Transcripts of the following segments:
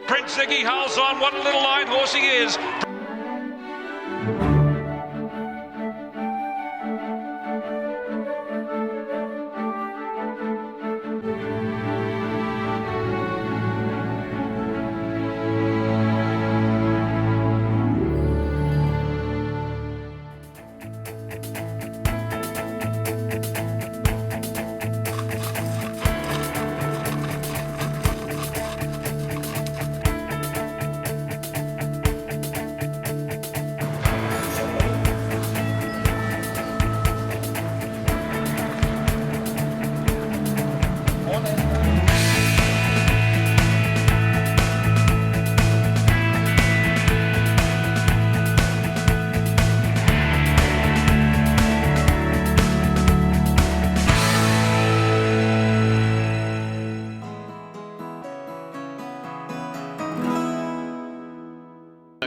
Prince Ziggy holds on. What a little line horse he is.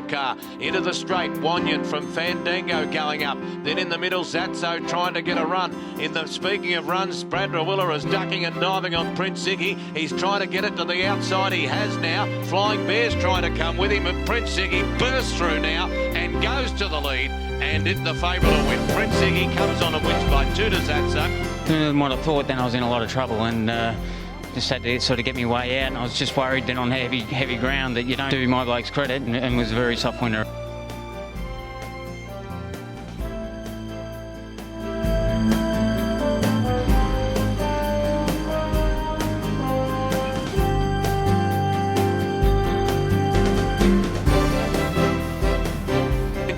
Car into the straight, Wanyan from Fandango going up, then in the middle Zatso trying to get a run. Speaking of runs, Brad Rawiller is ducking and diving on Prince Ziggy. He's trying to get it to the outside. He has now. Flying Bear's trying to come with him, and Prince Ziggy bursts through now and goes to the lead, and it's the favourite to win. Prince Ziggy comes on and wins by 2 to Zatso. Sooner than what I thought, then I was in a lot of trouble, and just had to sort of get me way out, and I was just worried then on heavy ground that you don't do my blokes credit, and was a very soft winner.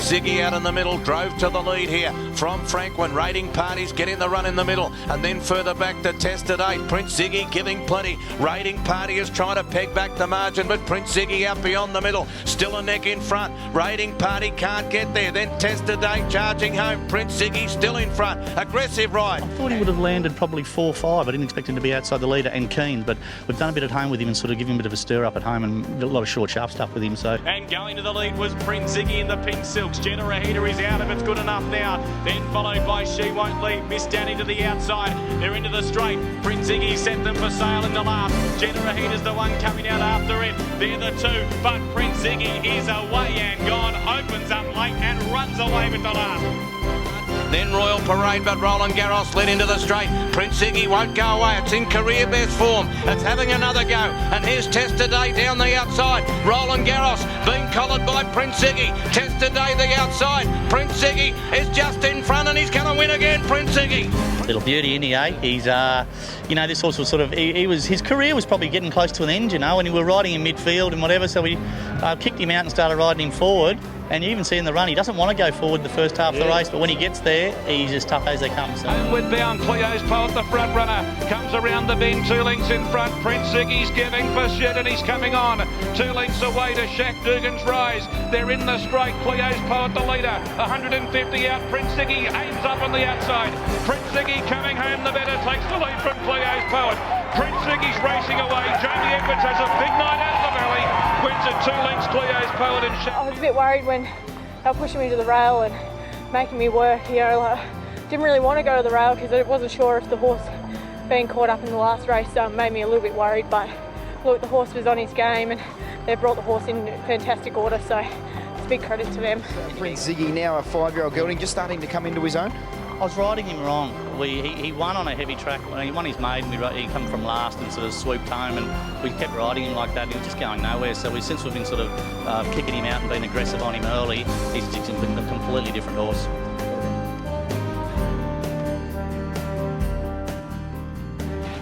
Ziggy out in the middle, drove to the lead here from Franklin. Rating Parties getting the run in the middle, and then further back to Tested 8. Prince Ziggy giving plenty. Rating Party is trying to peg back the margin, but Prince Ziggy out beyond the middle. Still a neck in front. Rating Party can't get there. Then Tested 8 charging home. Prince Ziggy still in front. Aggressive ride. I thought he would have landed probably 4-5. I didn't expect him to be outside the leader and keen, but we've done a bit at home with him and sort of give him a bit of a stir up at home, and a lot of short, sharp stuff with him. So. And going to the lead was Prince Ziggy in the pink silks. Generahita is out of it's good enough now. Then followed by She Won't Leave. Miss Danny to the outside. They're into the straight. Prince Ziggy sent them for sale in the last. Generahita's the one coming out after him. They're the two, but Prince Ziggy is away and gone. Opens up late and runs away with the last. Then Royal Parade, but Roland Garros led into the straight. Prince Ziggy won't go away. It's in career best form. It's having another go. And here's Tested Day down the outside. Roland Garros being collared by Prince Ziggy. Tested Day the outside. Prince Ziggy is just in front, and he's going to win again. Prince Ziggy. Little beauty, isn't he, eh? He's, this horse was sort of, his career was probably getting close to an end, and we were riding in midfield and whatever, so we kicked him out and started riding him forward. And you even see in the run, he doesn't want to go forward the first half of the race, but when he gets there, he's as tough as they come. So. Homeward bound, Cleo's Poet, the front runner, comes around the bend, 2 lengths in front. Prince Ziggy's giving for shit, and he's coming on. 2 lengths away to Shaq Dugan's Rise. They're in the straight. Cleo's Poet, the leader, 150 out. Prince Ziggy aims up on the outside. Prince Ziggy coming home the better, takes the lead from Cleo's Poet. Prince Ziggy's racing away. Jamie Edwards has a big night out of the valley. Wins at 2 lengths, Cleo's Poet and Shaq. I was a bit worried when they were pushing me to the rail and making me work. Didn't really want to go to the rail because I wasn't sure if the horse being caught up in the last race made me a little bit worried. But look, the horse was on his game, and they brought the horse in fantastic order. So it's a big credit to them. Prince Ziggy, now a 5-year-old gelding, just starting to come into his own. I was riding him wrong. He won on a heavy track. He won his maiden. He come from last and sort of swooped home, and we kept riding him like that. He was just going nowhere. So since we've been sort of kicking him out and being aggressive on him early, he's just been a completely different horse.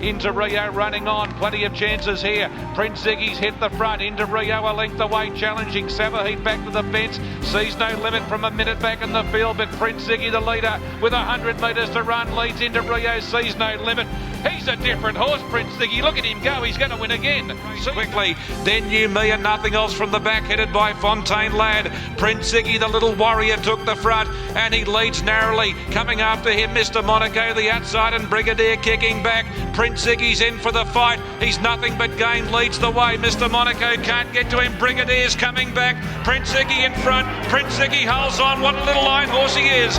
Into Rio, running on, plenty of chances here. Prince Ziggy's hit the front, into Rio, a length away, challenging Savaheat back to the fence. Sees no limit from a minute back in the field, but Prince Ziggy, the leader, with 100 metres to run, leads into Rio, sees no limit. He's a different horse, Prince Ziggy. Look at him go, he's going to win again. Quickly, then You Me and Nothing Else from the back, headed by Fontaine Lad. Prince Ziggy, the little warrior, took the front, and he leads narrowly. Coming after him, Mr. Monaco, the outside, and Brigadier kicking back. Prince Ziggy's in for the fight. He's nothing but gain, leads the way. Mr. Monaco can't get to him. Brigadier's coming back. Prince Ziggy in front. Prince Ziggy holds on. What a little line horse he is.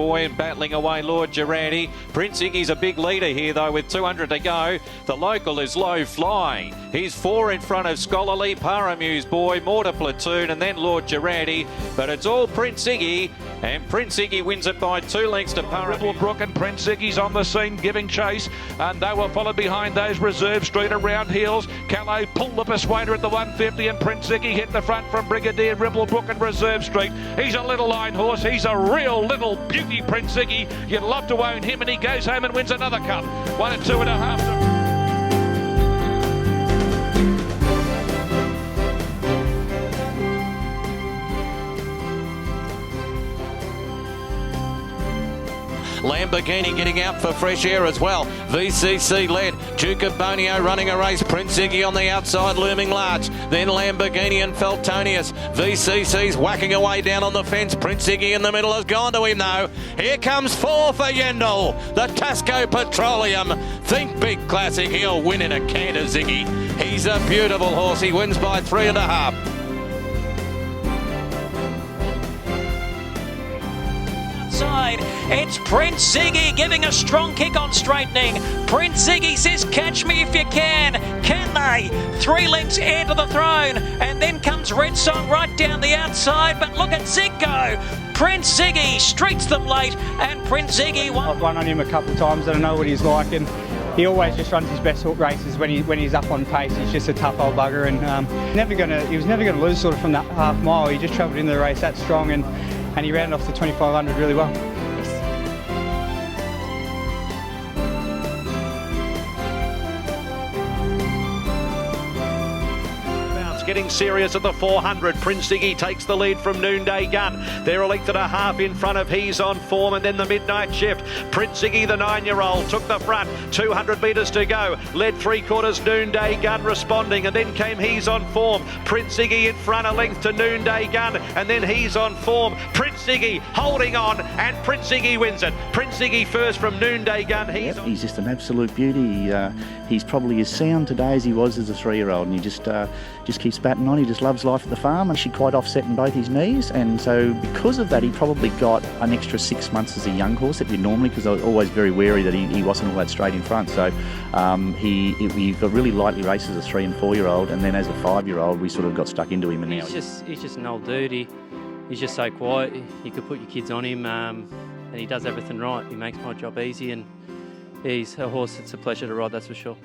boy, and battling away Lord Gerardi. Prince Ziggy's a big leader here, though, with 200 to go. The local is low flying. He's 4 in front of Scholarly, Paramuse boy, more to Platoon, and then Lord Gerardi. But it's all Prince Ziggy, and Prince Ziggy wins it by 2 lengths to Paramuse. Brook and Prince Ziggy's on the scene giving chase, and they were followed behind those Reserve Street around hills. Callow pulled the Persuader at the 150, and Prince Ziggy hit the front from Brigadier, Ribblebrook and Reserve Street. He's a little line horse. He's a real little beauty, Prince Ziggy. You'd love to own him, and he goes home and wins another cup. 1 and 2.5. Lamborghini getting out for fresh air as well. VCC led. Duke of Bonio running a race. Prince Ziggy on the outside, looming large. Then Lamborghini and Feltonius. VCC's whacking away down on the fence. Prince Ziggy in the middle has gone to him though. Here comes 4 for Yendall. The Tasco Petroleum. Think Big Classic. He'll win in a canter, Ziggy. He's a beautiful horse. He wins by 3.5. It's Prince Ziggy giving a strong kick on straightening. Prince Ziggy says, catch me if you can. Can they? 3 lengths heir to the throne. And then comes Red Song right down the outside. But look at Zig go. Prince Ziggy streets them late. And Prince Ziggy won. I've run on him a couple of times. I don't know what he's like. And he always just runs his best hook races when he's up on pace. He's just a tough old bugger. And he was never going to lose sort of from that half mile. He just travelled into the race that strong. And he ran it off the 2500 really well. Getting serious at the 400. Prince Ziggy takes the lead from Noonday Gun. They're a length and a half in front of He's on Form, and then the Midnight Shift. Prince Ziggy, the 9-year-old, took the front. 200 metres to go. Led 3/4 Noonday Gun responding, and then came He's on Form. Prince Ziggy in front, a length to Noonday Gun, and then He's on Form. Prince Ziggy holding on, and Prince Ziggy wins it. Prince Ziggy first from Noonday Gun. He's just an absolute beauty. He's probably as sound today as he was as a 3-year-old, and he just keeps batting on. He just loves life at the farm, and she quite offset in both his knees, and so because of that he probably got an extra 6 months as a young horse that you normally, because I was always very wary that he wasn't all that straight in front. So he got really lightly raced as a 3 and 4-year-old, and then as a 5-year-old we sort of got stuck into him. And he's just an old dude. He's just so quiet. You could put your kids on him, and he does everything right. He makes my job easy, and he's a horse that's a pleasure to ride, that's for sure.